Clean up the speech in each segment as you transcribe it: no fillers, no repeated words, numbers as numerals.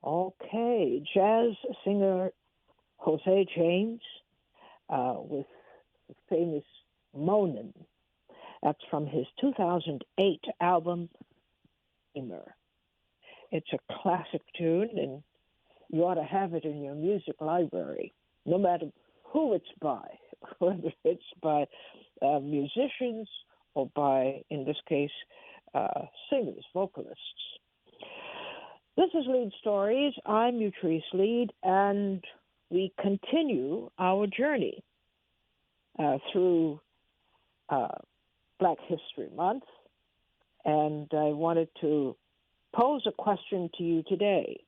Okay, jazz singer Jose James with the famous Monin. That's from his 2008 album, Emer. It's a classic tune, and you ought to have it in your music library, no matter who it's by, whether it's by musicians or by, in this case, singers, vocalists. This is Leid Stories. I'm Utrice Leid, and we continue our journey through Black History Month. And I wanted to pose a question to you today.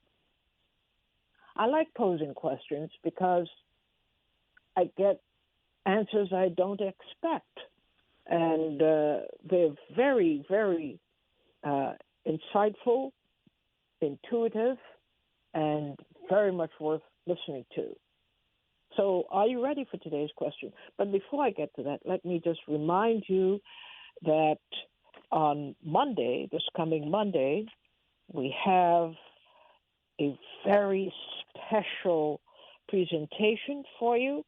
I like posing questions because I get answers I don't expect. And they're very, very insightful, intuitive, and very much worth listening to. So are you ready for today's question? But before I get to that, let me just remind you that on Monday, this coming Monday, we have a very special presentation for you.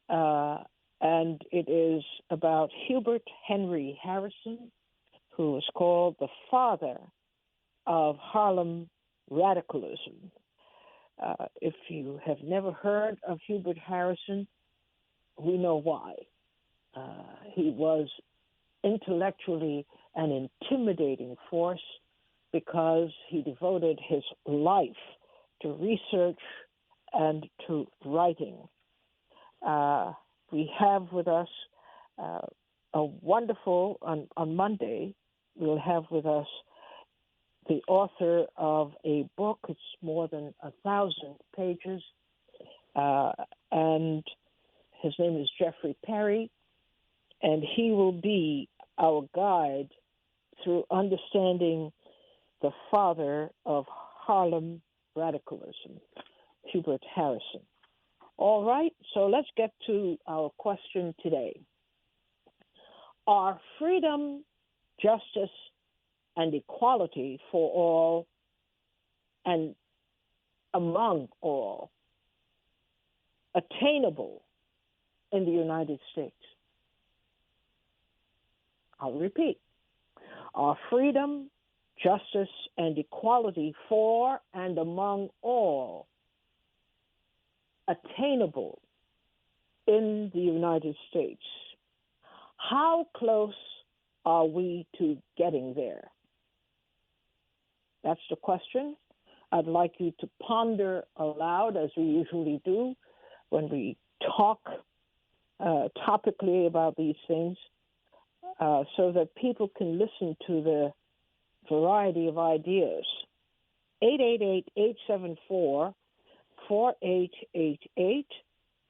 And it is about Hubert Henry Harrison, who is called the father of Harlem radicalism. If you have never heard of Hubert Harrison, we know why. He was intellectually an intimidating force because he devoted his life to research and to writing. We have with us a wonderful, on Monday, we'll have with us the author of a book. It's more than 1,000 pages, and his name is Jeffrey Perry, and he will be our guide through understanding the father of Harlem radicalism, Hubert Harrison. All right, so let's get to our question today. Are freedom, justice, and equality for all and among all attainable in the United States? I'll repeat. Are freedom, justice, and equality for and among all attainable in the United States? How close are we to getting there? That's the question. I'd like you to ponder aloud, as we usually do when we talk topically about these things, so that people can listen to the variety of ideas. 888-874-4888.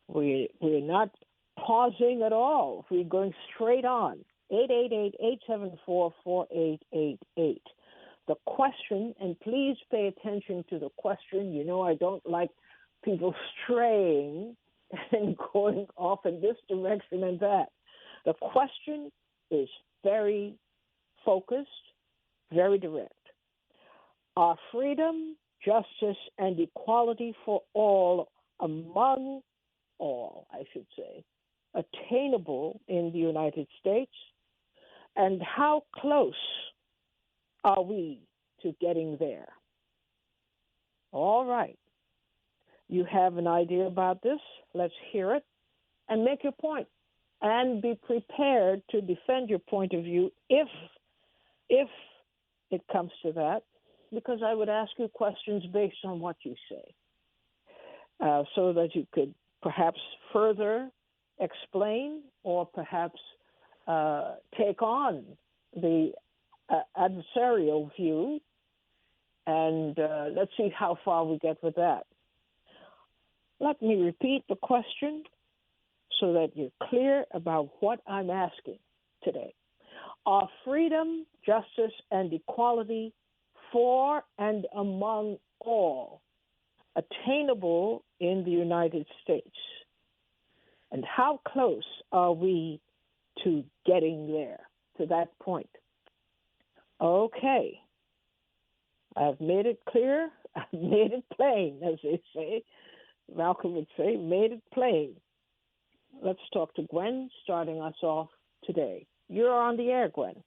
We're not pausing at all. We're going straight on. 888-874-4888. The question, and please pay attention to the question. You know I don't like people straying and going off in this direction and that. The question is very focused, very direct. Are freedom, justice, and equality for all, among all, I should say, attainable in the United States? And how close are we to getting there? All right. You have an idea about this? Let's hear it and make your point. And be prepared to defend your point of view if it comes to that, because I would ask you questions based on what you say, so that you could perhaps further explain or perhaps take on the adversarial view, and let's see how far we get with that. Let me repeat the question so that you're clear about what I'm asking today. Are freedom, justice, and equality for and among all attainable in the United States? And how close are we to getting there, to that point? Okay. I've made it clear made it plain, as they say. Malcolm would say, made it plain. Let's talk to Gwen, starting us off today. You're on the air, Gwen.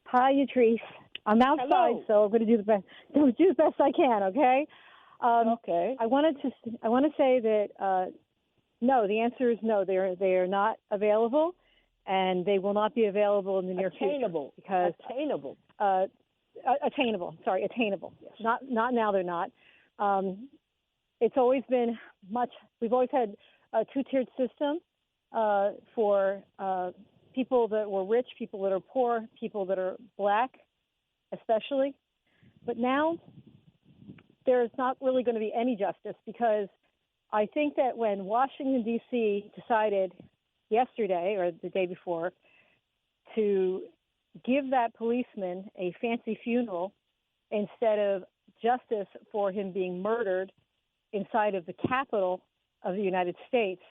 Hi, Yatrice. I'm outside, Hello. so I'm going to do the best. Do the best I can. Okay. Okay. I want to say that no. The answer is no. They are not available, and they will not be available in the near Attainable. future. Because attainable. Attainable. Sorry, attainable. Yes. Not now. They're not. It's always been much. We've always had a two-tiered system for people that were rich, people that are poor, people that are black, especially. But now there's not really going to be any justice, because I think that when Washington, D.C. decided yesterday or the day before to give that policeman a fancy funeral instead of justice for him being murdered inside of the Capitol of the United States,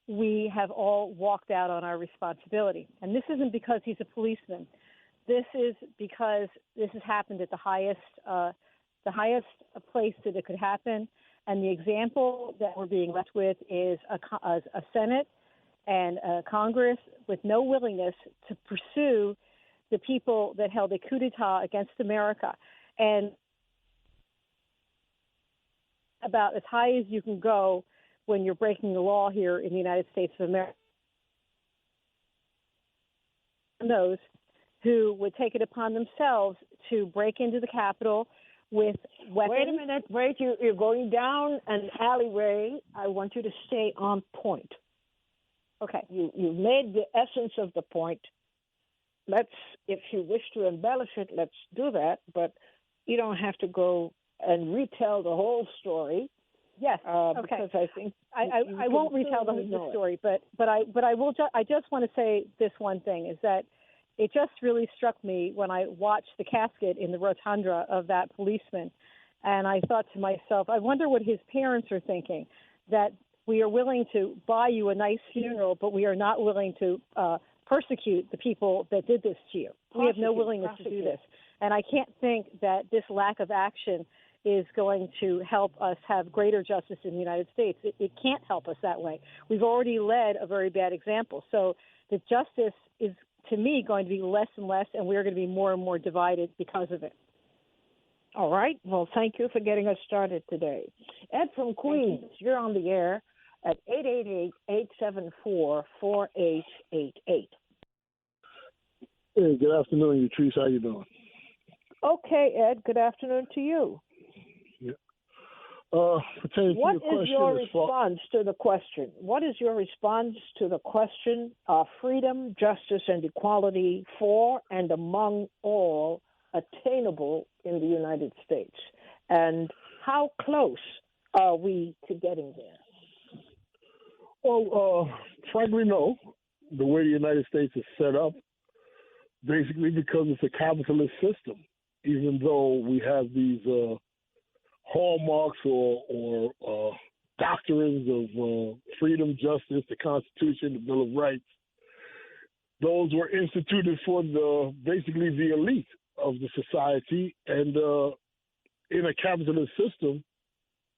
we have all walked out on our responsibility. And this isn't because he's a policeman. This is because this has happened at the highest place that it could happen. And the example that we're being left with is a Senate and a Congress with no willingness to pursue the people that held a coup d'etat against America. And about as high as you can go when you're breaking the law here in the United States of America. Those who would take it upon themselves to break into the Capitol with weapons. Wait a minute. Wait. You're going down an alleyway. I want you to stay on point. Okay. You made the essence of the point. If you wish to embellish it, let's do that. But you don't have to go and retell the whole story. Yes. Okay. Because I think I won't retell the story, but I will. I just want to say this one thing, is that it just really struck me when I watched the casket in the rotunda of that policeman, and I thought to myself, I wonder what his parents are thinking, that we are willing to buy you a nice funeral, but we are not willing to persecute the people that did this to you. We have no willingness to do this. And I can't think that this lack of action is going to help us have greater justice in the United States. It can't help us that way. We've already led a very bad example. So the justice is, to me, going to be less and less, and we're going to be more and more divided because of it. All right. Well, thank you for getting us started today. Ed from Queens, you're on the air at 888-874-4888. Hey, good afternoon, Yatrice. How you doing? Okay, Ed. Good afternoon to you. Yeah. What is your response to the question? What is your response to the question of freedom, justice, and equality for and among all attainable in the United States? And how close are we to getting there? Well, frankly, no. The way the United States is set up, basically because it's a capitalist system, even though we have these hallmarks or doctrines of freedom, justice, the Constitution, the Bill of Rights. Those were instituted for basically the elite of the society, and in a capitalist system,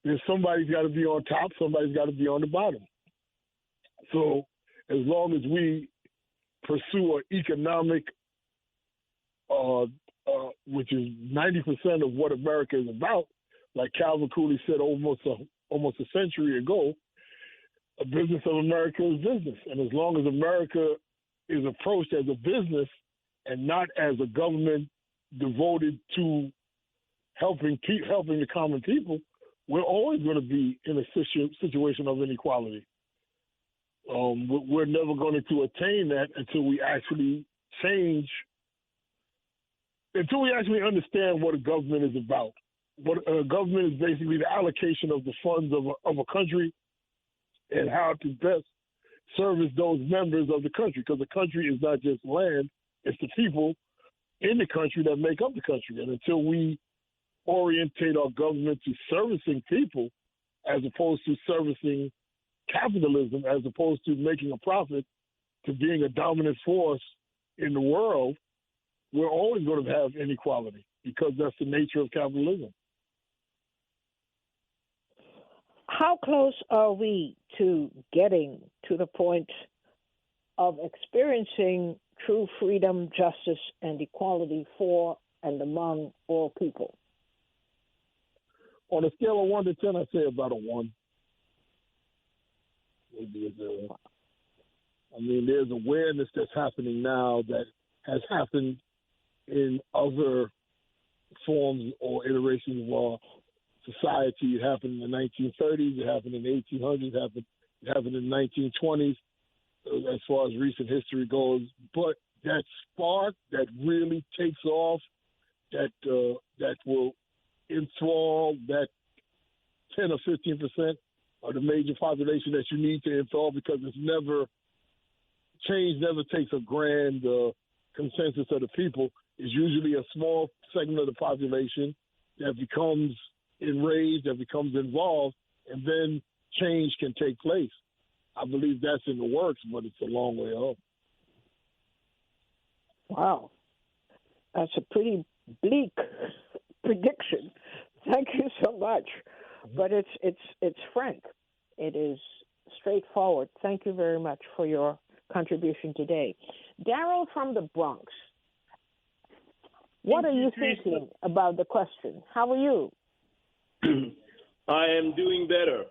there's somebody's got to be on top, somebody's got to be on the bottom. So as long as we pursue an economic, which is 90% of what America is about, like Calvin Coolidge said almost a century ago, a business of America is business. And as long as America is approached as a business and not as a government devoted to helping the common people, we're always going to be in a situation of inequality. We're never going to attain that until we actually change, until we actually understand what a government is about. What a government is basically the allocation of the funds of a country and how to best service those members of the country, because the country is not just land, it's the people in the country that make up the country. And until we orientate our government to servicing people as opposed to servicing capitalism, as opposed to making a profit, to being a dominant force in the world, we're always going to have inequality because that's the nature of capitalism. How close are we to getting to the point of experiencing true freedom, justice, and equality for and among all people? On a scale of 1 to 10, I'd say about a 1. Maybe there's awareness that's happening now that has happened in other forms or iterations of our society. It happened in the 1930s, it happened in the 1800s, it happened in the 1920s, as far as recent history goes. But that spark that really takes off, that will enthrall that 10 or 15% of the major population that you need to enthrall, because change never takes a grand consensus of the people. It's usually a small segment of the population that becomes enraged, that becomes involved, and then change can take place. I believe that's in the works, but it's a long way off. Wow. That's a pretty bleak prediction. Thank you so much. But it's frank. It is straightforward. Thank you very much for your contribution today. Daryl from the Bronx, what are you thinking about the question? How are you? I am doing better.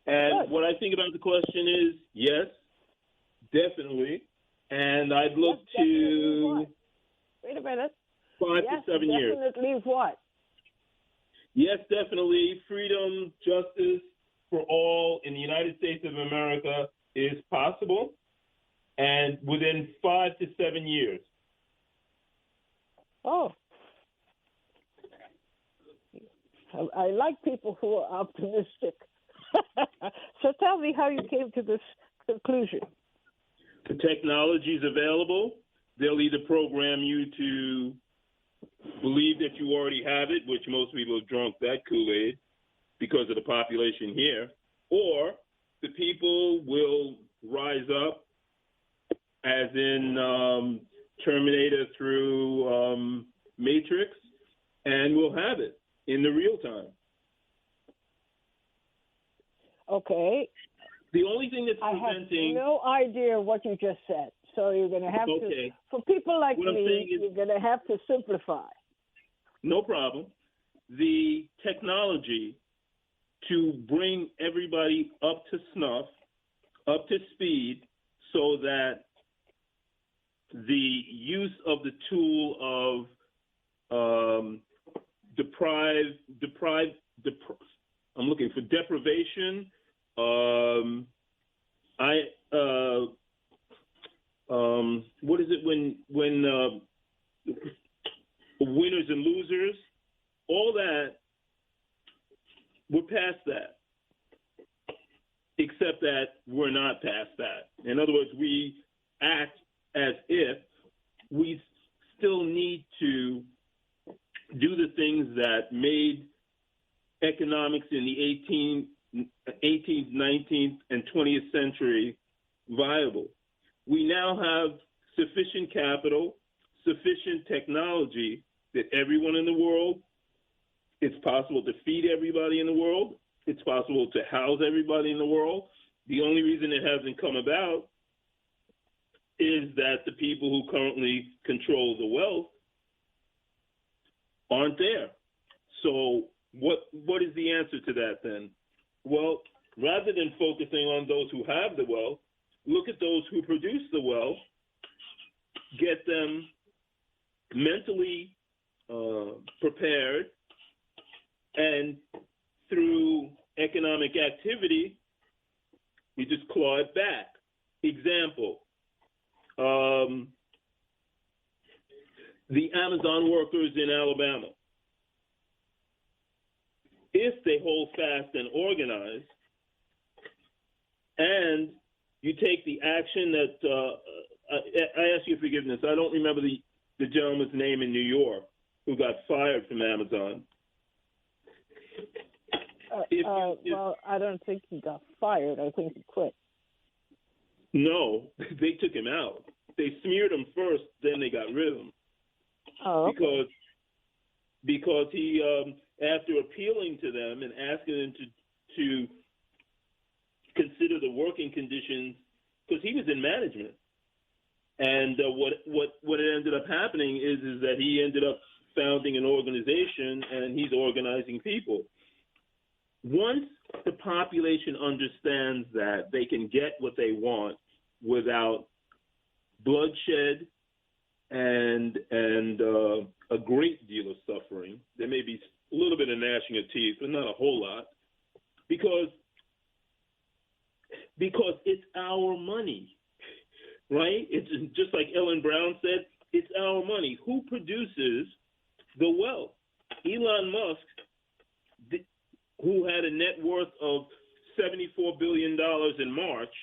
And Good. what I think about the question is, yes, definitely. And I'd look to Wait a minute. 5 to 7 years. Definitely what? Yes, definitely. Freedom, justice for all in the United States of America is possible, and within 5 to 7 years. Oh. I like people who are optimistic. So tell me how you came to this conclusion. The technology is available. They'll either program you to believe that you already have it, which most people have drunk that Kool-Aid because of the population here, or the people will rise up, as in Terminator through Matrix, and we'll have it in the real time. Okay. The only thing that's preventing... I have no idea what you just said. So you're going to have to, for people like me, you're going to have to simplify. No problem. The technology to bring everybody up to snuff, up to speed, so that the use of the tool of I'm looking for deprivation. What is it when winners and losers? All that, we're past that. Except that we're not past that. In other words, we act as if we still need to do the things that made economics in the 18th, 19th, and 20th century viable. We now have sufficient capital, sufficient technology that everyone in the world, it's possible to feed everybody in the world. It's possible to house everybody in the world. The only reason it hasn't come about is that the people who currently control the wealth aren't there. So what is the answer to that then? Well, rather than focusing on those who have the wealth, look at those who produce the wealth, get them mentally prepared, and through economic activity, you just claw it back. Example, the Amazon workers in Alabama. If they hold fast and organize, and you take the action that, I ask your forgiveness, I don't remember the gentleman's name in New York who got fired from Amazon. Well, I don't think he got fired. I think he quit. No, they took him out. They smeared him first, then they got rid of him. Oh, Because he, after appealing to them and asking them to consider the working conditions, because he was in management. And what ended up happening is that he ended up founding an organization, and he's organizing people. Once the population understands that they can get what they want without bloodshed and a great deal of suffering, there may be a little bit of gnashing of teeth, but not a whole lot, because it's our money, right? It's just like Ellen Brown said, it's our money. Who produces the wealth? Elon Musk, who had a net worth of $74 billion in March,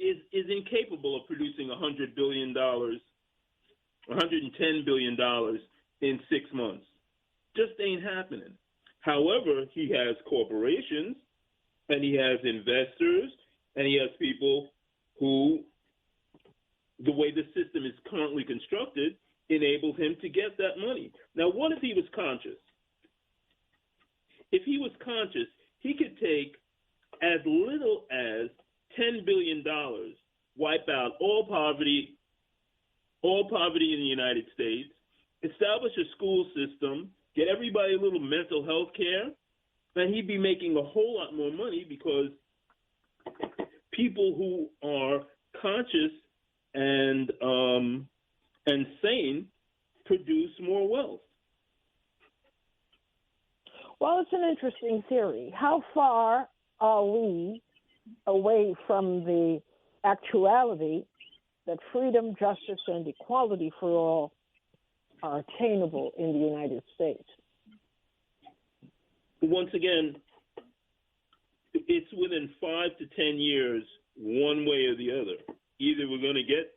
is incapable of producing $100 billion, $110 billion in 6 months. Just ain't happening. However, he has corporations, and he has investors, and he has people who, the way the system is currently constructed, enables him to get that money. Now, what if he was conscious? If he was conscious, he could take as little as $10 billion, wipe out all poverty in the United States, establish a school system, get everybody a little mental health care, then he'd be making a whole lot more money, because people who are conscious and sane produce more wealth. Well, it's an interesting theory. How far are we away from the actuality that freedom, justice, and equality for all are attainable in the United States? Once again, it's within 5 to 10 years, one way or the other. Either we're going to get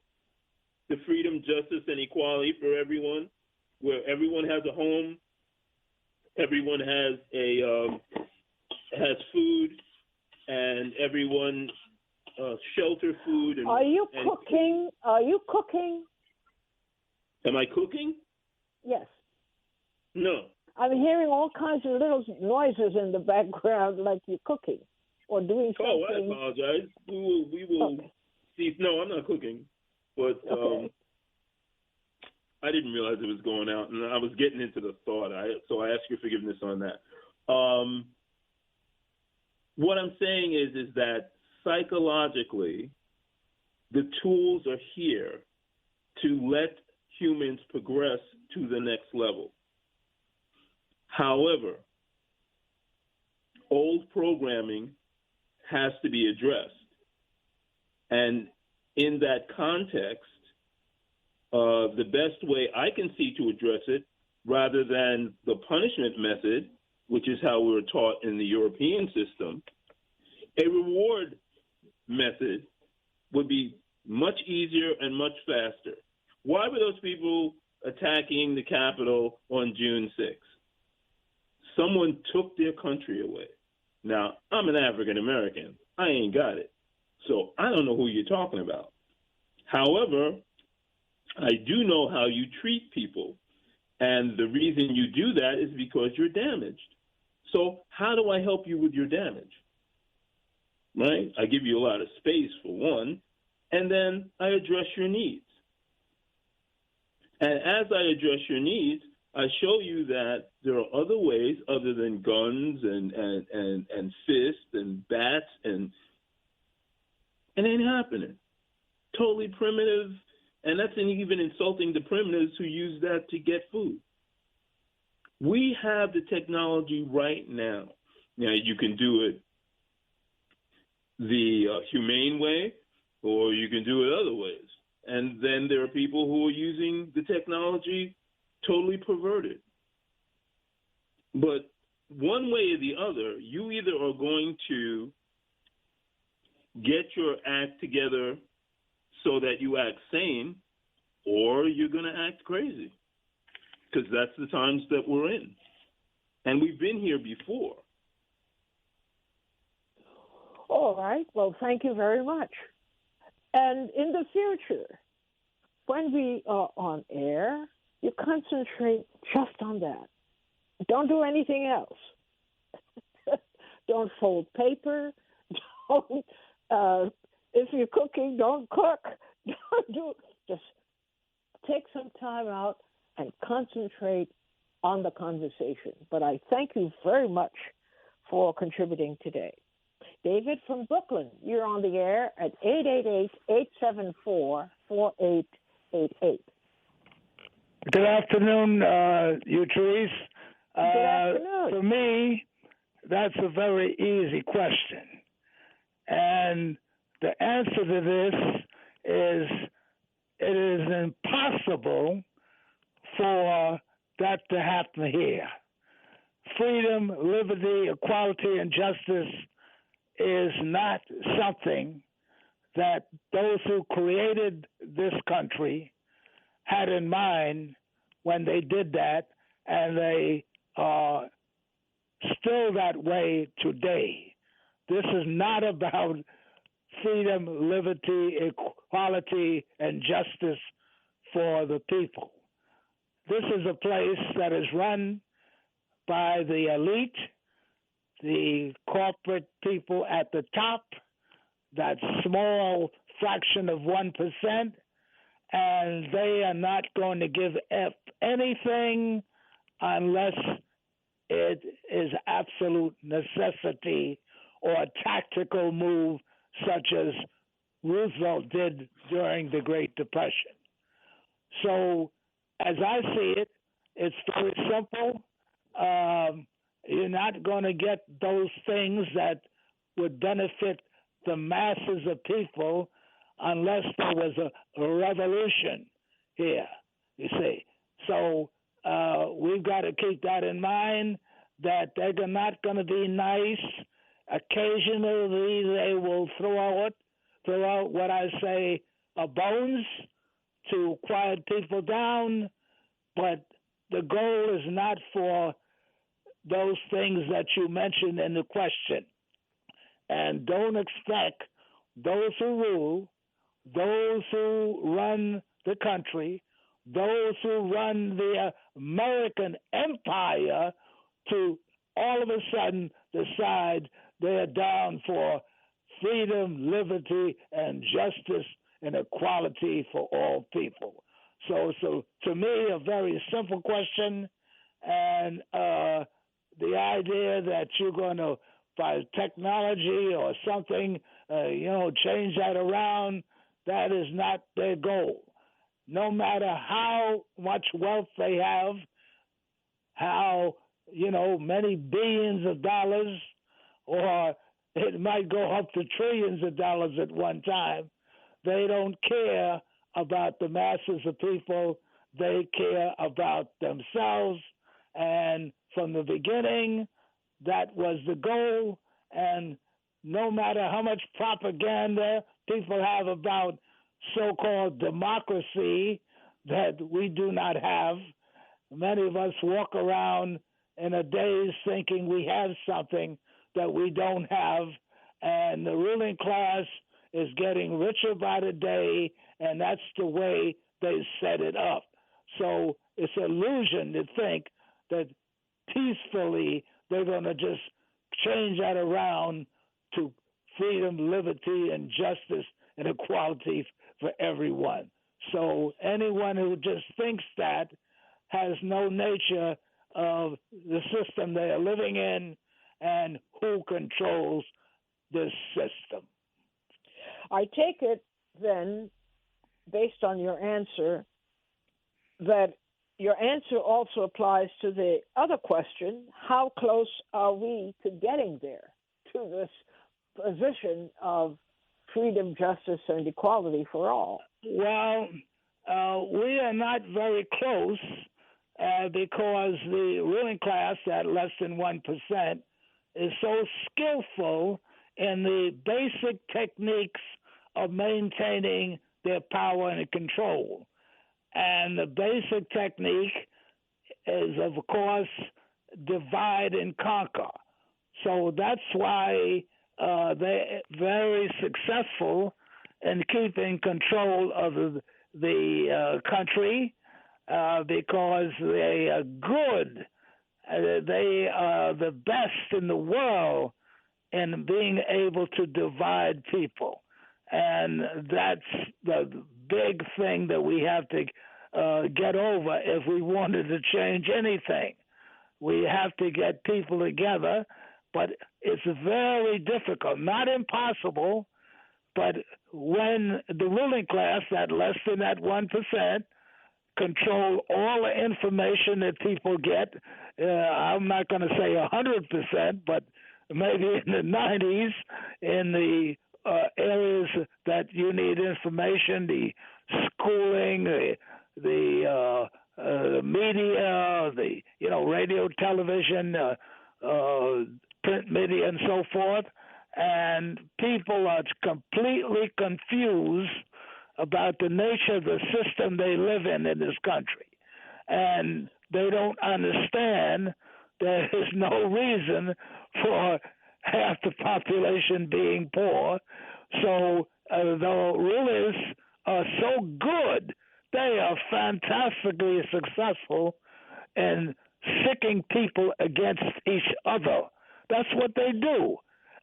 the freedom, justice, and equality for everyone, where everyone has a home, everyone has food, and everyone shelter, food. And, Are you cooking? Are you cooking? Am I cooking? Yes. No. I'm hearing all kinds of little noises in the background, like you're cooking or doing something. Oh, I apologize. We will okay. see. No, I'm not cooking, but Okay. I didn't realize it was going out, and I was getting into the thought. So I ask your forgiveness on that. What I'm saying is that psychologically, the tools are here to let humans progress to the next level. However, old programming has to be addressed. And in that context, the best way I can see to address it, rather than the punishment method, which is how we were taught in the European system, a reward method would be much easier and much faster. Why were those people attacking the Capitol on June 6th? Someone took their country away. Now, I'm an African American. I ain't got it. So I don't know who you're talking about. However, I do know how you treat people. And the reason you do that is because you're damaged. So how do I help you with your damage? Right? I give you a lot of space, for one, and then I address your needs. And as I address your needs, I show you that there are other ways other than guns and fists and bats, and it ain't happening. Totally primitive, and that's even insulting the primitives who use that to get food. We have the technology right now. Now, you can do it the humane way, or you can do it other ways. And then there are people who are using the technology totally perverted. But one way or the other, you either are going to get your act together so that you act sane, or you're going to act crazy, because that's the times that we're in. And we've been here before. All right. Well, thank you very much. And in the future, when we are on air, you concentrate just on that. Don't do anything else. don't fold paper, don't, if you're cooking, don't cook, don't do, just take some time out and concentrate on the conversation. But I thank you very much for contributing today. David from Brooklyn, you're on the air at 888-874-4888. Good afternoon, you Therese. Good afternoon. For me, that's a very easy question. And the answer to this is it is impossible for that to happen here. Freedom, liberty, equality, and justice is not something that those who created this country had in mind when they did that, and they are still that way today. This is not about freedom, liberty, equality, and justice for the people. This is a place that is run by the elite, the corporate people at the top, that small fraction of 1%, and they are not going to give up anything unless it is absolute necessity or a tactical move such as Roosevelt did during the Great Depression. So, as I see it, it's very simple. You're not going to get those things that would benefit the masses of people unless there was a revolution here, you see. So we've got to keep that in mind, that they're not going to be nice. Occasionally they will throw out what I say, bones to quiet people down, but the goal is not for those things that you mentioned in the question. And don't expect those who rule, those who run the country, those who run the American empire to all of a sudden decide they're down for freedom, liberty, and justice and equality for all people. So to me, a very simple question, and the idea that you're going to, by technology or something, change that around, that is not their goal. No matter how much wealth they have, how, many billions of dollars, or it might go up to trillions of dollars at one time, they don't care about the masses of people. They care about themselves. And from the beginning, that was the goal. And no matter how much propaganda people have about so-called democracy that we do not have, many of us walk around in a daze thinking we have something that we don't have. And the ruling class is getting richer by the day, and that's the way they set it up. So it's an illusion to think that peacefully they're going to just change that around to freedom, liberty, and justice and equality for everyone. So anyone who just thinks that has no nature of the system they are living in and who controls this system. I take it then, based on your answer, that your answer also applies to the other question: how close are we to getting there, to this position of freedom, justice, and equality for all? Well, we are not very close because the ruling class at less than 1% is so skillful in the basic techniques of maintaining their power and control. And the basic technique is, of course, divide and conquer. So that's why they're very successful in keeping control of the country because they are good. They are the best in the world in being able to divide people. And that's the big thing that we have to get over if we wanted to change anything. We have to get people together, but it's very difficult, not impossible, but when the ruling class, that less than that 1%, control all the information that people get, I'm not going to say 100%, but maybe in the 90s, in the areas that you need information, the schooling, the media, the radio, television, print media, and so forth, and people are completely confused about the nature of the system they live in this country, and they don't understand there is no reason for half the population being poor. So the rulers are so good. They are fantastically successful in sicking people against each other. That's what they do.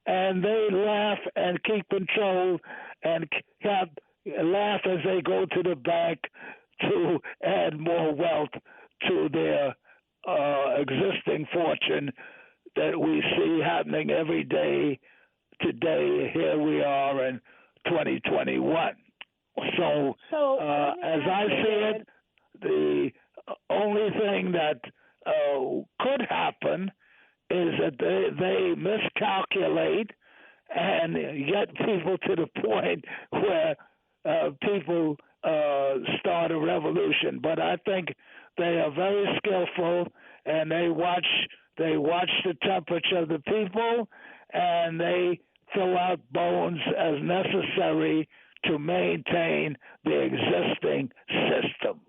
And they laugh and keep control and laugh as they go to the bank to add more wealth to their existing fortune that we see happening every day today. Here we are in 2021. So as I see it, the only thing that could happen is that they miscalculate and get people to the point where people start a revolution. But I think they are very skillful, and they watch the temperature of the people, and they throw out bones as necessary to maintain the existing system.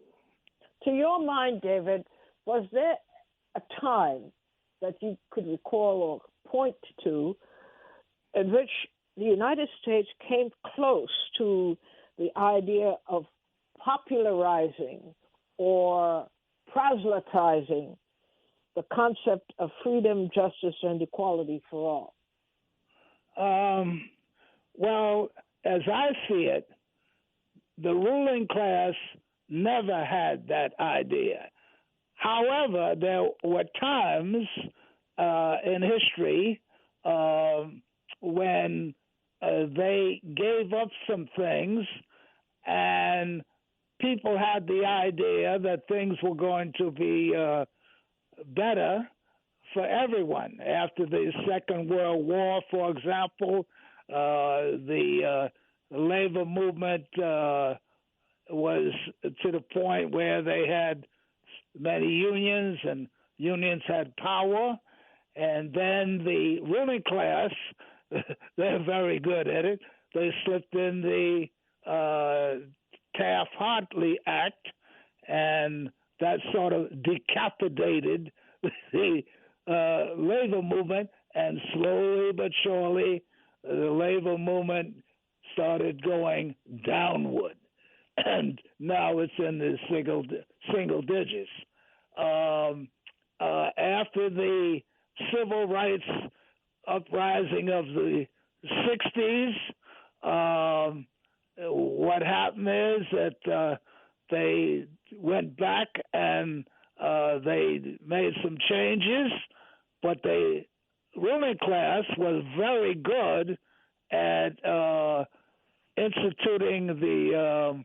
To your mind, David, was there a time that you could recall or point to in which the United States came close to the idea of popularizing or proselytizing the concept of freedom, justice, and equality for all? Well, as I see it, the ruling class never had that idea. However, there were times in history when they gave up some things, and people had the idea that things were going to be better for everyone. After the Second World War, for example, the labor movement was to the point where they had many unions, and unions had power. And then the ruling class, they're very good at it. They slipped in the Taft-Hartley Act, and that sort of decapitated the labor movement, and slowly but surely the labor movement started going downward, and now it's in the single digits. After the civil rights uprising of the 60s, what happened is that they went back and they made some changes, but the ruling class was very good at instituting the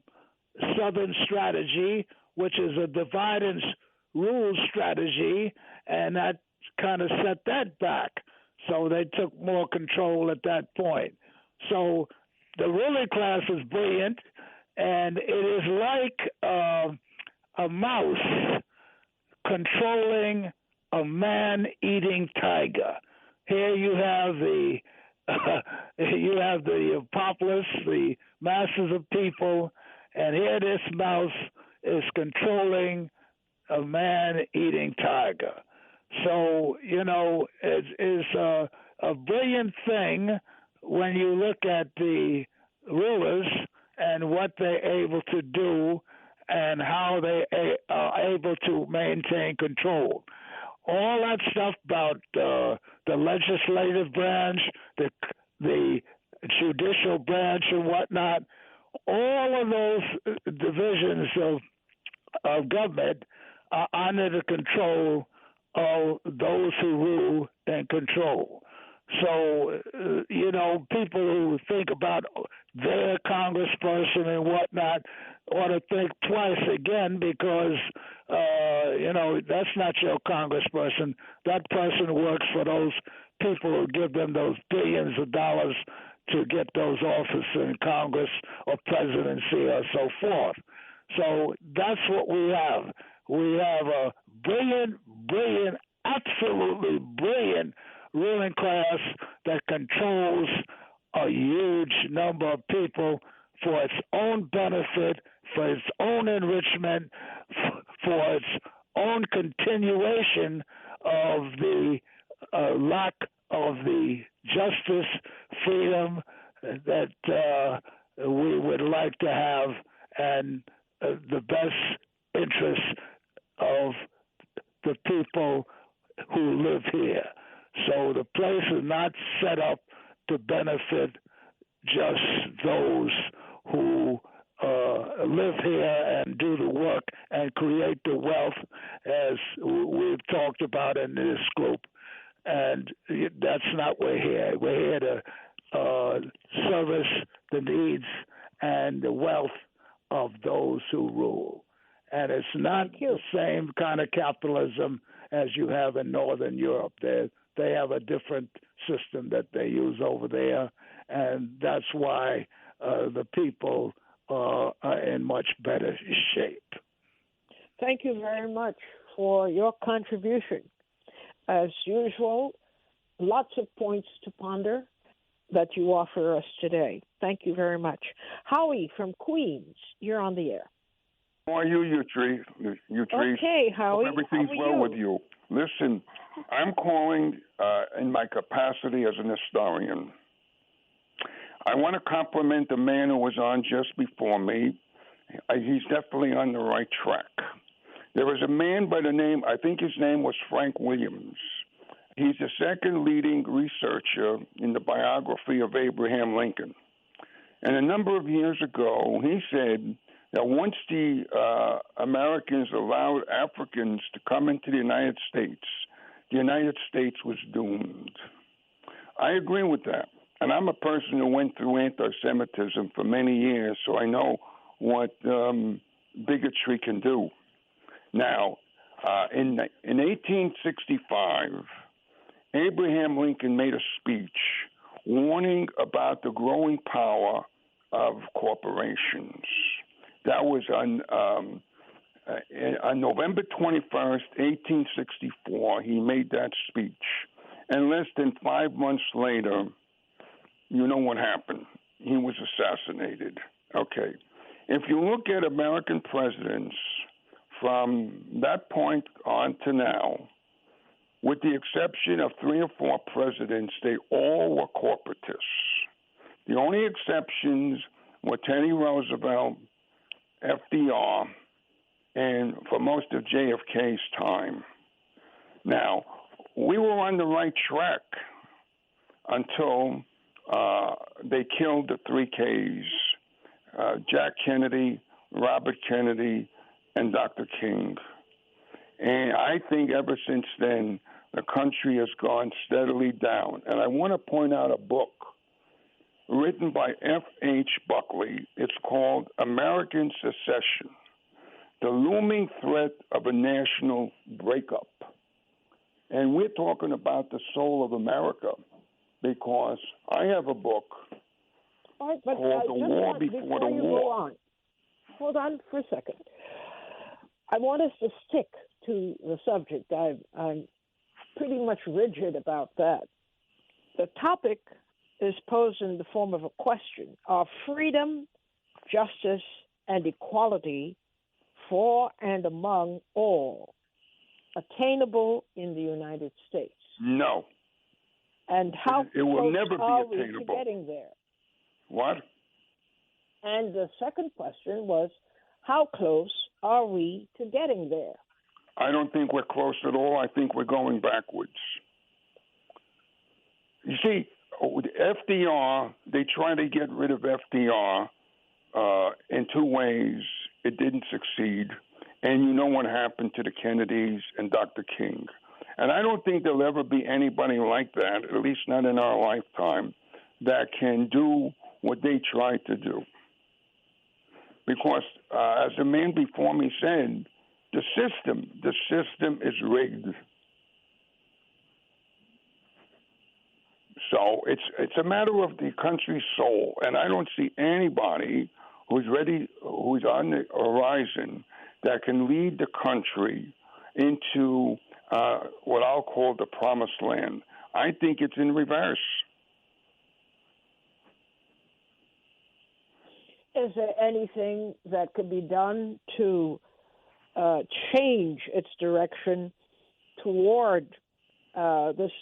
Southern strategy, which is a divide and rule strategy, and that kind of set that back. So they took more control at that point. So the ruling class is brilliant, and it is like a mouse controlling a man-eating tiger. Here you have the populace, the masses of people, and here this mouse is controlling a man-eating tiger. So, it is a brilliant thing when you look at the rulers and what they're able to do and how they are able to maintain control. All that stuff about the legislative branch, the judicial branch and whatnot. All of those divisions of government are under the control of those who rule and control. So, people who think about their congressperson and whatnot ought to think twice again because, that's not your congressperson. That person works for those people who give them those billions of dollars to get those offices in Congress or presidency or so forth. So that's what we have. We have a brilliant, absolutely brilliant ruling class that controls a huge number of people for its own benefit, for its own enrichment, for its own continuation of the lack of the justice, freedom that we would like to have, and the best interests of the people who live here. So the place is not set up to benefit just those who live here and do the work and create the wealth, as we've talked about in this group. And that's not what we're here. We're here to service the needs and the wealth of those who rule. And it's not the same kind of capitalism as you have in Northern Europe. They have a different system that they use over there, and that's why the people are in much better shape. Thank you very much for your contribution. As usual, lots of points to ponder that you offer us today. Thank you very much. Howie from Queens, you're on the air. How are you, Utree? Okay, Howie. Hope everything's well with you. Listen, I'm calling in my capacity as an historian. I want to compliment the man who was on just before me. He's definitely on the right track. There was a man by the name, I think his name was Frank Williams. He's the second leading researcher in the biography of Abraham Lincoln. And a number of years ago, he said that once the Americans allowed Africans to come into the United States was doomed. I agree with that. And I'm a person who went through anti-Semitism for many years, so I know what bigotry can do. Now, in 1865, Abraham Lincoln made a speech warning about the growing power of corporations. That was on November 21st, 1864. He made that speech. And less than 5 months later, you know what happened. He was assassinated. Okay. If you look at American presidents from that point on to now, with the exception of 3 or 4 presidents, they all were corporatists. The only exceptions were Teddy Roosevelt, FDR, and for most of JFK's time. Now, we were on the right track until they killed the 3 Ks, Jack Kennedy, Robert Kennedy, and Dr. King. And I think ever since then, the country has gone steadily down. And I want to point out a book written by F.H. Buckley. It's called American Secession, The Looming Threat of a National Breakup. And we're talking about the soul of America, because I have a book called The War Before the War. Hold on for a second. I want us to stick to the subject. I'm pretty much rigid about that. The topic is posed in the form of a question: are freedom, justice, and equality for and among all attainable in the United States? No. And how it will close never be are we attainable. to getting there? What? And the second question was, how close are we to getting there? I don't think we're close at all. I think we're going backwards. You see, FDR, they tried to get rid of FDR in two ways. It didn't succeed. And you know what happened to the Kennedys and Dr. King. And I don't think there'll ever be anybody like that, at least not in our lifetime, that can do what they tried to do. Because, as the man before me said, the system is rigged. So it's a matter of the country's soul, and I don't see anybody who's on the horizon that can lead the country into what I'll call the promised land. I think it's in reverse. Is there anything that could be done to change its direction toward this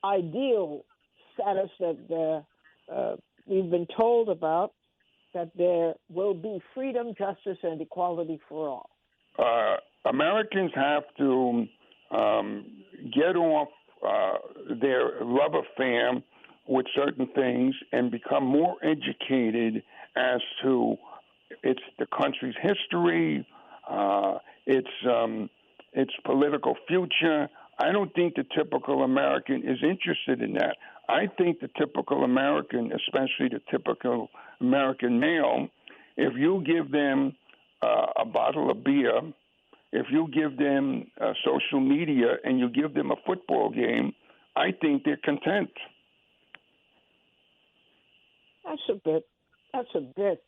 ideal status that we've been told about, that there will be freedom, justice, and equality for all? Americans have to get off their love affair with certain things and become more educated as to the country's history, its political future. I don't think the typical American is interested in that. I think the typical American, especially the typical American male, if you give them a bottle of beer, if you give them social media, and you give them a football game, I think they're content. That's a bit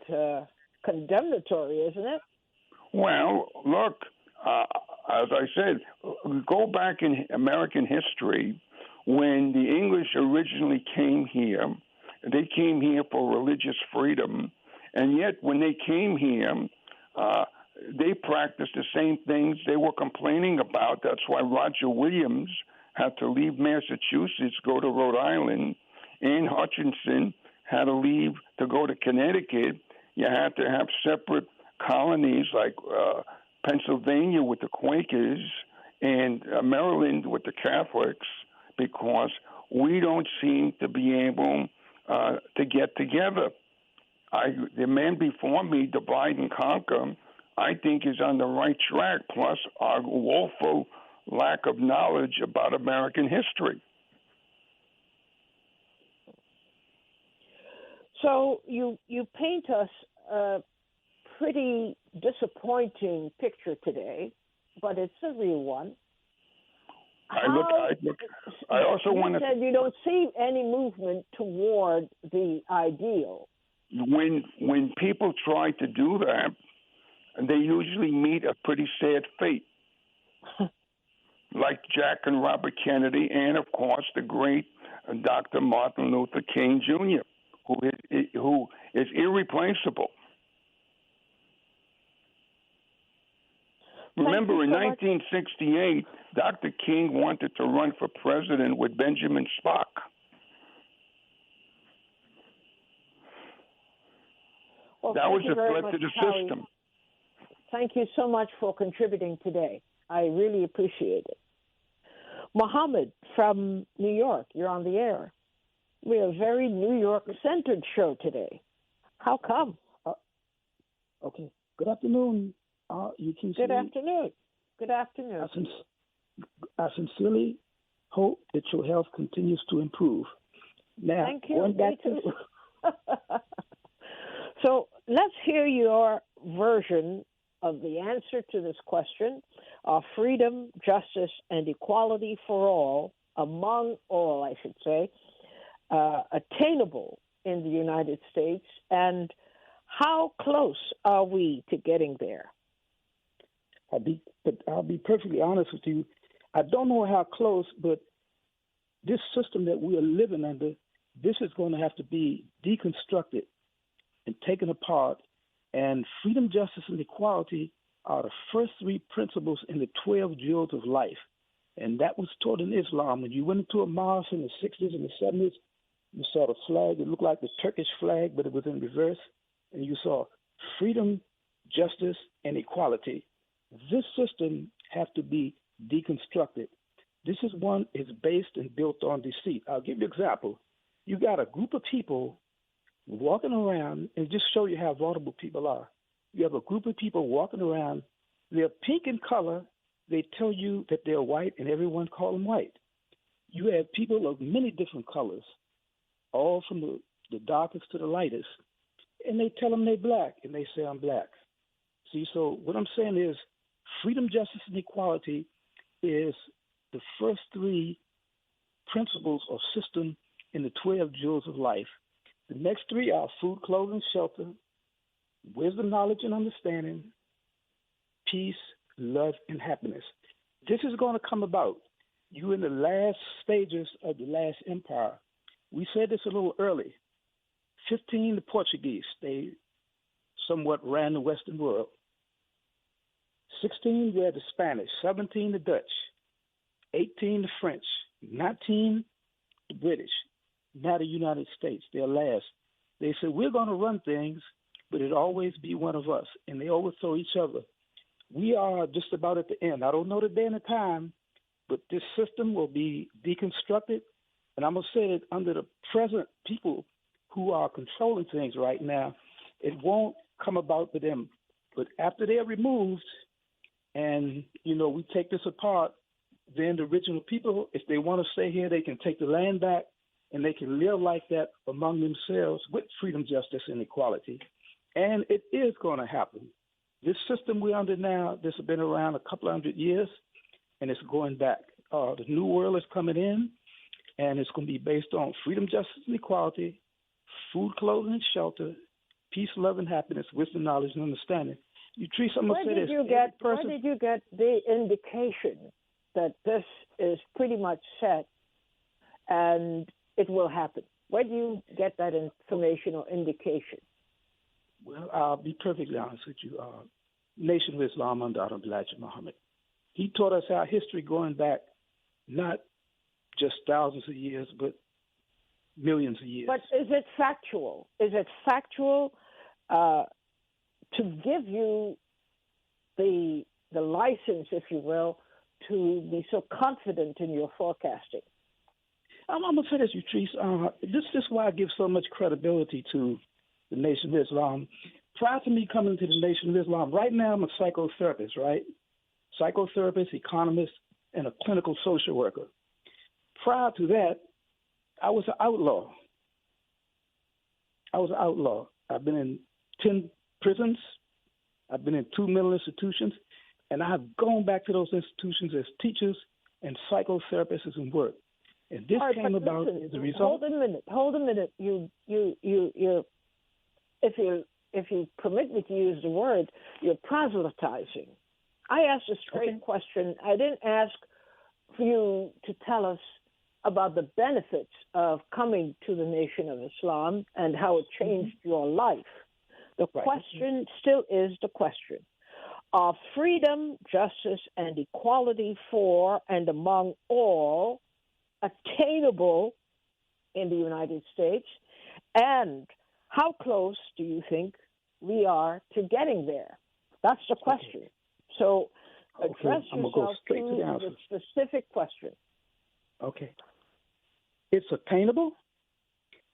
condemnatory, isn't it? Well, look, as I said, go back in American history when the English originally came here. They came here for religious freedom, and yet when they came here, they practiced the same things they were complaining about. That's why Roger Williams had to leave Massachusetts, go to Rhode Island. Anne Hutchinson had to leave to go to Connecticut. You had to have separate colonies like Pennsylvania with the Quakers and Maryland with the Catholics, because we don't seem to be able to get together. The man before me, divide and conquer, I think is on the right track, plus our woeful lack of knowledge about American history. So you paint us a pretty disappointing picture today, but it's a real one. I also want to. You don't see any movement toward the ideal. When people try to do that, they usually meet a pretty sad fate, like Jack and Robert Kennedy, and of course the great Dr. Martin Luther King Jr., who is irreplaceable. Remember, in 1968, Dr. King wanted to run for president with Benjamin Spock. Well, that was a threat much, to the Howie. system. Thank you so much for contributing today. I really appreciate it. Mohammed from New York, you're on the air. We're a very New York-centered show today. How come? Okay. Good afternoon. Good afternoon. Good afternoon. I sincerely hope that your health continues to improve. Now, thank you. Going back to... So let's hear your version of the answer to this question of freedom, justice, and equality for all, among all, I should say, attainable in the United States, and how close are we to getting there? I'll be perfectly honest with you. I don't know how close, but this system that we are living under, this is going to have to be deconstructed and taken apart. And freedom, justice, and equality are the first three principles in the 12 jewels of life. And that was taught in Islam. When you went into a mosque in the 60s and the 70s, you saw the flag. It looked like the Turkish flag, but it was in reverse. And you saw freedom, justice, and equality. This system has to be deconstructed. This is one is based and built on deceit. I'll give you an example. You got a group of people walking around, and just show you how vulnerable people are. You have a group of people walking around. They're pink in color. They tell you that they're white, and everyone call them white. You have people of many different colors, all from the darkest to the lightest, and they tell them they're black, and they say, I'm black. See, so what I'm saying is freedom, justice, and equality is the first three principles or system in the 12 jewels of life. The next three are food, clothing, shelter, wisdom, knowledge, and understanding, peace, love, and happiness. This is going to come about. You in the last stages of the last empire. We said this a little early. 15, the Portuguese. They somewhat ran the Western world. 16, we had the Spanish. 17, the Dutch. 18, the French. 19, the British. Now the United States. They're last. They said, we're going to run things, but it'll always be one of us. And they overthrow each other. We are just about at the end. I don't know the day and the time, but this system will be deconstructed. And I'm going to say it under the present people who are controlling things right now, it won't come about for them. But after they're removed and, we take this apart, then the original people, if they want to stay here, they can take the land back and they can live like that among themselves with freedom, justice, and equality. And it is going to happen. This system we're under now, this has been around a couple of 100 years, and it's going back. The new world is coming in, and it's going to be based on freedom, justice, and equality, food, clothing, and shelter, peace, love, and happiness, wisdom, knowledge, and understanding. You treat someone say this. Where did you get the indication that this is pretty much set and it will happen? Where do you get that information or indication? Well, I'll be perfectly honest with you. Nation of Islam under Elijah Muhammad. He taught us our history going back not just thousands of years, but millions of years. But is it factual? Is it factual to give you the license, if you will, to be so confident in your forecasting? I'm going to say this, Utrice. This is why I give so much credibility to the Nation of Islam. Prior to me coming to the Nation of Islam, right now I'm a psychotherapist, right? Psychotherapist, economist, and a clinical social worker. Prior to that, I was an outlaw. I've been in 10 prisons. I've been in 2 mental institutions, and I have gone back to those institutions as teachers and psychotherapists and work. And this came about as a result. Hold a minute. You if you permit me to use the word, you're proselytizing. I asked a straight question. I didn't ask for you to tell us about the benefits of coming to the Nation of Islam and how it changed your life. The question still is the question of freedom, justice, and equality for and among all attainable in the United States, and how close do you think we are to getting there? That's the question. So address yourself to the specific question. Okay. It's attainable,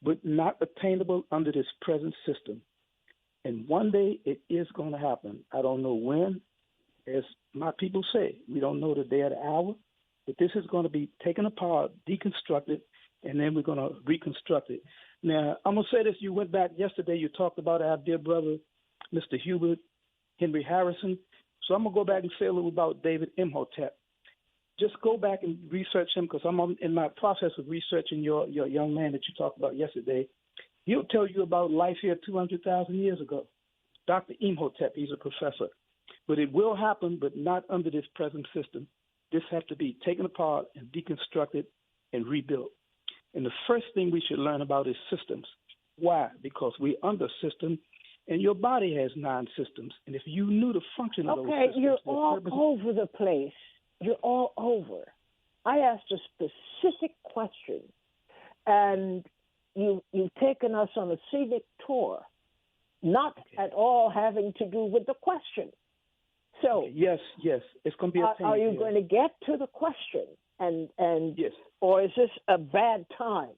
but not attainable under this present system. And one day it is going to happen. I don't know when. As my people say, we don't know the day or the hour, but this is going to be taken apart, deconstructed, and then we're going to reconstruct it. Now, I'm going to say this. You went back yesterday, you talked about our dear brother, Mr. Hubert Henry Harrison. So I'm going to go back and say a little about David Imhotep. Just go back and research him, because I'm in my process of researching your young man that you talked about yesterday. He'll tell you about life here 200,000 years ago. Dr. Imhotep, he's a professor. But it will happen, but not under this present system. This has to be taken apart and deconstructed and rebuilt. And the first thing we should learn about is systems. Why? Because we're under system, and your body has 9 systems. And if you knew the function of those systems... Okay, you're all over the place. You're all over. I asked a specific question, and you've taken us on a scenic tour, not at all having to do with the question. So yes, it's going to be a are you going to get to the question? And Yes. or is this a bad time?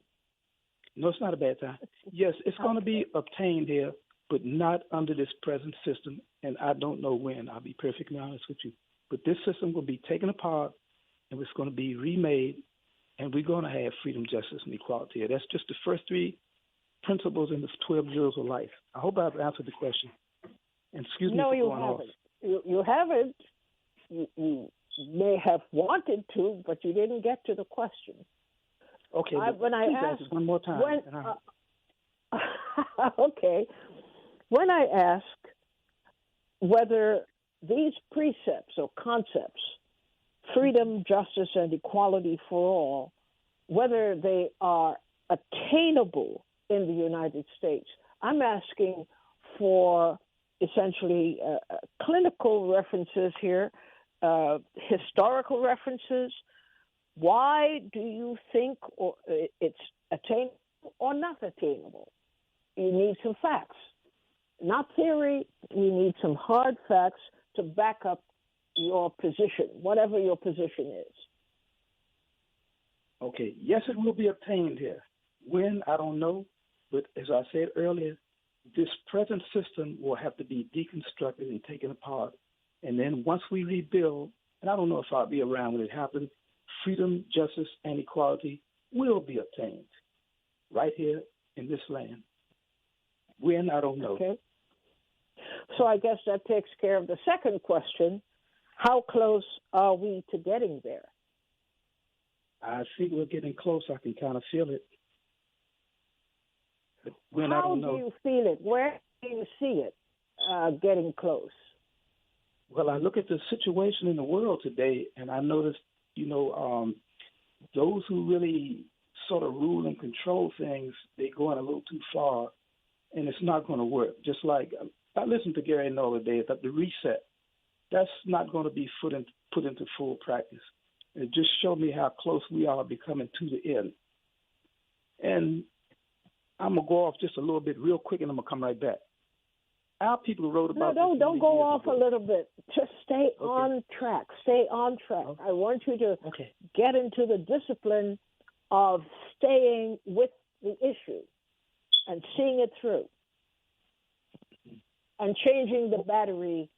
No, it's not a bad time. Yes, it's going to be obtained here, but not under this present system, and I don't know when. I'll be perfectly honest with you. But this system will be taken apart, and it's going to be remade, and we're going to have freedom, justice, and equality here. That's just the first three principles in the 12 rules of life. I hope I've answered the question. And excuse me No, for you going off. haven't. You haven't. You may have wanted to, but you didn't get to the question. Okay, When I please asked answer one more time. Okay. When I ask whether these precepts or concepts, freedom, justice, and equality for all, whether they are attainable in the United States, I'm asking for essentially clinical references here, historical references. Why do you think it's attainable or not attainable? You need some facts, not theory. You need some hard facts to back up your position, whatever your position is. Okay, yes, it will be obtained here. When, I don't know, but as I said earlier, this present system will have to be deconstructed and taken apart. And then once we rebuild, and I don't know if I'll be around when it happens, freedom, justice, and equality will be obtained right here in this land. When, I don't know. Okay. So I guess that takes care of the second question. How close are we to getting there? I think we're getting close. I can kind of feel it. But when, I don't know. How do you feel it? Where do you see it getting close? Well, I look at the situation in the world today, and I notice, those who really sort of rule and control things, they're going a little too far, and it's not going to work. Just like I listened to Gary Null today about the reset. That's not going to be put into full practice. It just showed me how close we are becoming to the end. And I'm going to go off just a little bit real quick, and I'm going to come right back. Our people wrote about No, this don't go off ago. a little bit. Just stay on track. Stay on track. Okay. I want you to Okay. get into the discipline of staying with the issue and seeing it through and changing the battery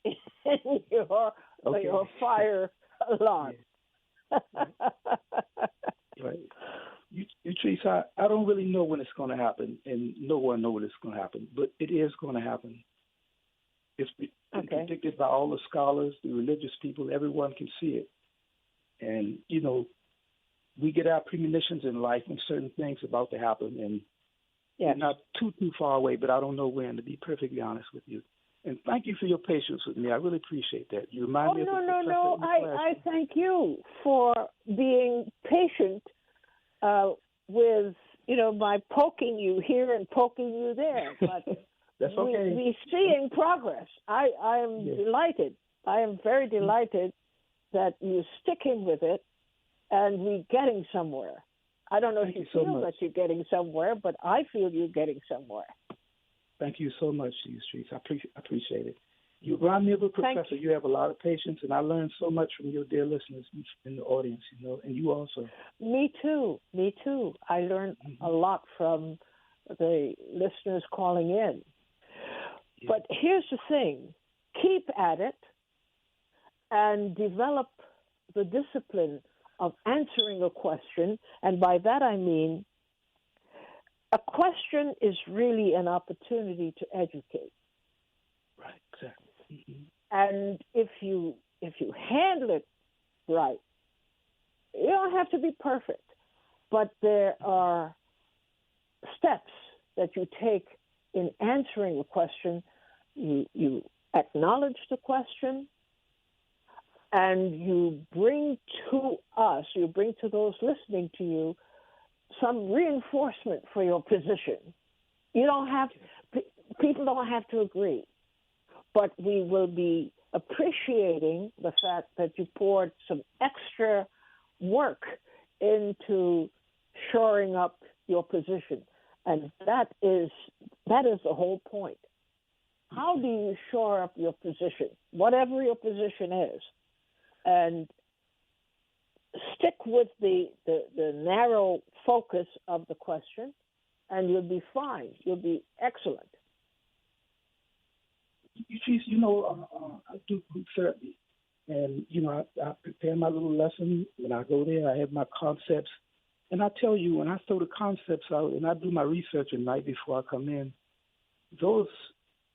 in your fire alarm. Right. Teresa, I don't really know when it's going to happen, and no one knows when it's going to happen, but it is going to happen. It's been predicted by all the scholars, the religious people. Everyone can see it. And, we get our premonitions in life when certain things are about to happen, and not too far away, but I don't know when, to be perfectly honest with you. And thank you for your patience with me. I really appreciate that. You remind me of the professor in the class. I thank you for being patient with, by poking you here and poking you there. But that's okay. We seeing progress. I am delighted. I am very delighted that you're sticking with it and we're getting somewhere. I don't know if you feel that you're getting somewhere, but I feel you're getting somewhere. Thank you so much, Streets. I appreciate it. You remind me of a professor. You have a lot of patience, and I learned so much from your dear listeners in the audience, and you also. Me too. I learned a lot from the listeners calling in. Yeah. But here's the thing. Keep at it and develop the discipline of answering a question. And by that I mean a question is really an opportunity to educate. Right, exactly. Mm-hmm. And if you handle it right, you don't have to be perfect, but there are steps that you take in answering a question. You acknowledge the question, and you bring to those listening to you, some reinforcement for your position. People don't have to agree, but we will be appreciating the fact that you poured some extra work into shoring up your position. And that is the whole point. How do you shore up your position, whatever your position is? And stick with the narrow focus of the question, and you'll be fine. You'll be excellent. I do group therapy, and I prepare my little lesson. When I go there, I have my concepts, and I tell you, when I throw the concepts out and I do my research at night before I come in, those,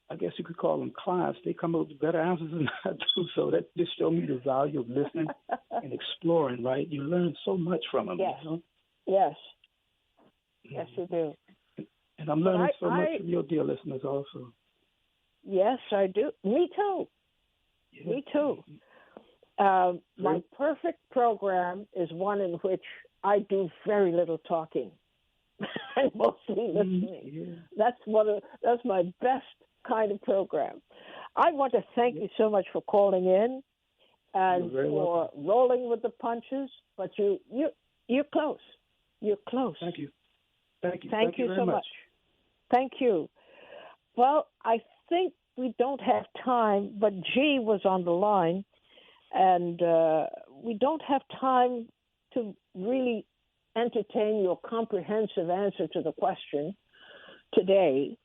I guess you could call them clients, they come up with better answers than I do. So that just shows me the value of listening and exploring, right? You learn so much from them. Yes. Yes. Yes, you do. And I'm learning so much from your dear listeners also. Yes, I do. Me too. Yeah. Me too. My perfect program is one in which I do very little talking and mostly listening. Yeah. That's my best kind of program. I want to thank you so much for calling in and for rolling with the punches. But you're close. You're close. Thank you. Thank you so much. Thank you. Well, I think we don't have time, but G was on the line, and we don't have time to really entertain your comprehensive answer to the question today.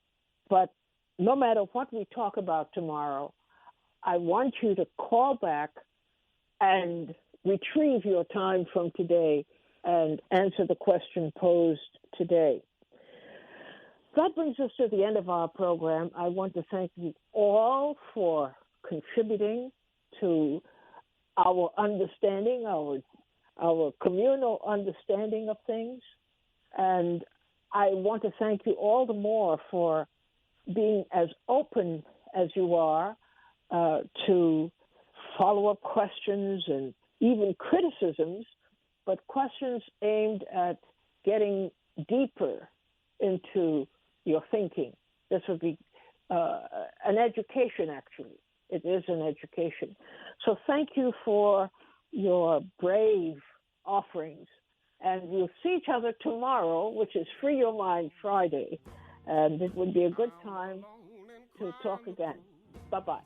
But no matter what we talk about tomorrow, I want you to call back and retrieve your time from today and answer the question posed today. That brings us to the end of our program. I want to thank you all for contributing to our understanding, our communal understanding of things. And I want to thank you all the more for being as open as you are to follow-up questions and even criticisms, but questions aimed at getting deeper into your thinking. This would be an education, actually. It is an education. So thank you for your brave offerings. And we'll see each other tomorrow, which is Free Your Mind Friday. And it would be a good time to talk again. Bye-bye.